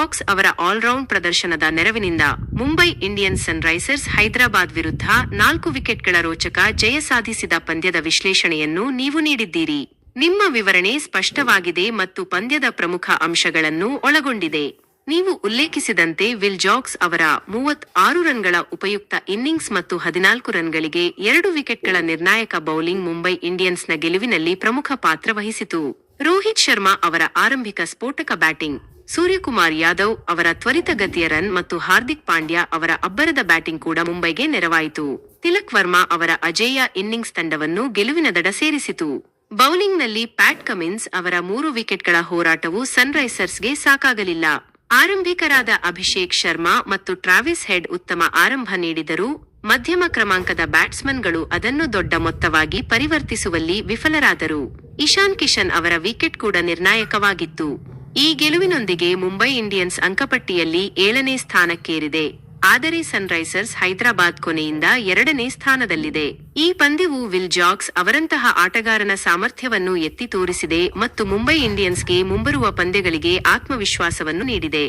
Jacks ಅವರ all-round ಪ್ರದರ್ಶನದ ನೆರವಿನಿಂದ ಮುಂಬೈ ಇಂಡಿಯನ್ಸ್ ಸನ್ರೈಸರ್ಸ್ ಹೈದರಾಬಾದ್ ವಿರುದ್ಧ 4 ವಿಕೆಟ್ಗಳ ರೋಚಕ ಜಯ ಸಾಧಿಸಿದ ಪಂದ್ಯದ ವಿಶ್ಲೇಷಣೆಯನ್ನು ನೀವು ನೀಡಿದ್ದೀರಿ. ನಿಮ್ಮ ವಿವರಣೆ ಸ್ಪಷ್ಟವಾಗಿದೆ ಮತ್ತು ಪಂದ್ಯದ ಪ್ರಮುಖ ಅಂಶಗಳನ್ನು ಒಳಗೊಂಡಿದೆ. ನೀವು ಉಲ್ಲೇಖಿಸಿದಂತೆ ವಿಲ್ ಜಾಕ್ಸ್ ಅವರ 36 ರನ್ಗಳ ಉಪಯುಕ್ತ ಇನ್ನಿಂಗ್ಸ್ ಮತ್ತು 14 ರನ್ಗಳಿಗೆ 2 ವಿಕೆಟ್ಗಳ ನಿರ್ಣಾಯಕ ಬೌಲಿಂಗ್ ಮುಂಬೈ ಇಂಡಿಯನ್ಸ್ನ ಗೆಲುವಿನಲ್ಲಿ ಪ್ರಮುಖ ಪಾತ್ರ ವಹಿಸಿತು. ರೋಹಿತ್ ಶರ್ಮಾ ಅವರ ಆರಂಭಿಕ ಸ್ಫೋಟಕ ಬ್ಯಾಟಿಂಗ್, ಸೂರ್ಯಕುಮಾರ್ ಯಾದವ್ ಅವರ ತ್ವರಿತಗತಿಯ ರನ್ ಮತ್ತು ಹಾರ್ದಿಕ್ ಪಾಂಡ್ಯ ಅವರ ಅಬ್ಬರದ ಬ್ಯಾಟಿಂಗ್ ಕೂಡ ಮುಂಬೈಗೆ ನೆರವಾಯಿತು. ತಿಲಕ್ ವರ್ಮಾ ಅವರ ಅಜೇಯ ಇನ್ನಿಂಗ್ಸ್ ತಂಡವನ್ನು ಗೆಲುವಿನ ದಡ ಸೇರಿಸಿತು. ಬೌಲಿಂಗ್ನಲ್ಲಿ ಪ್ಯಾಟ್ ಕಮಿನ್ಸ್ ಅವರ 3 ವಿಕೆಟ್ಗಳ ಹೋರಾಟವು ಸನ್ರೈಸರ್ಸ್ಗೆ ಸಾಕಾಗಲಿಲ್ಲ. ಆರಂಭಿಕರಾದ ಅಭಿಷೇಕ್ ಶರ್ಮಾ ಮತ್ತು ಟ್ರಾವಿಸ್ ಹೆಡ್ ಉತ್ತಮ ಆರಂಭ ನೀಡಿದರೂ ಮಧ್ಯಮ ಕ್ರಮಾಂಕದ ಬ್ಯಾಟ್ಸ್ಮನ್ಗಳು ಅದನ್ನು ದೊಡ್ಡ ಮೊತ್ತವಾಗಿ ಪರಿವರ್ತಿಸುವಲ್ಲಿ ವಿಫಲರಾದರು. ಇಶಾನ್ ಕಿಶನ್ ಅವರ ವಿಕೆಟ್ ಕೂಡ ನಿರ್ಣಾಯಕವಾಗಿತ್ತು. ಈ ಗೆಲುವಿನೊಂದಿಗೆ ಮುಂಬೈ ಇಂಡಿಯನ್ಸ್ ಅಂಕಪಟ್ಟಿಯಲ್ಲಿ 7ನೇ ಸ್ಥಾನಕ್ಕೇರಿದೆ. ಆದರೆ ಸನ್ರೈಸರ್ಸ್ ಹೈದರಾಬಾದ್ ಕೊನೆಯಿಂದ 2ನೇ ಸ್ಥಾನದಲ್ಲಿದೆ. ಈ ಪಂದ್ಯವು ವಿಲ್ ಜಾಕ್ಸ್ ಅವರಂತಹ ಆಟಗಾರನ ಸಾಮರ್ಥ್ಯವನ್ನು ಎತ್ತಿ ತೋರಿಸಿದೆ ಮತ್ತು ಮುಂಬೈ ಇಂಡಿಯನ್ಸ್ಗೆ ಮುಂಬರುವ ಪಂದ್ಯಗಳಿಗೆ ಆತ್ಮವಿಶ್ವಾಸವನ್ನು ನೀಡಿದೆ.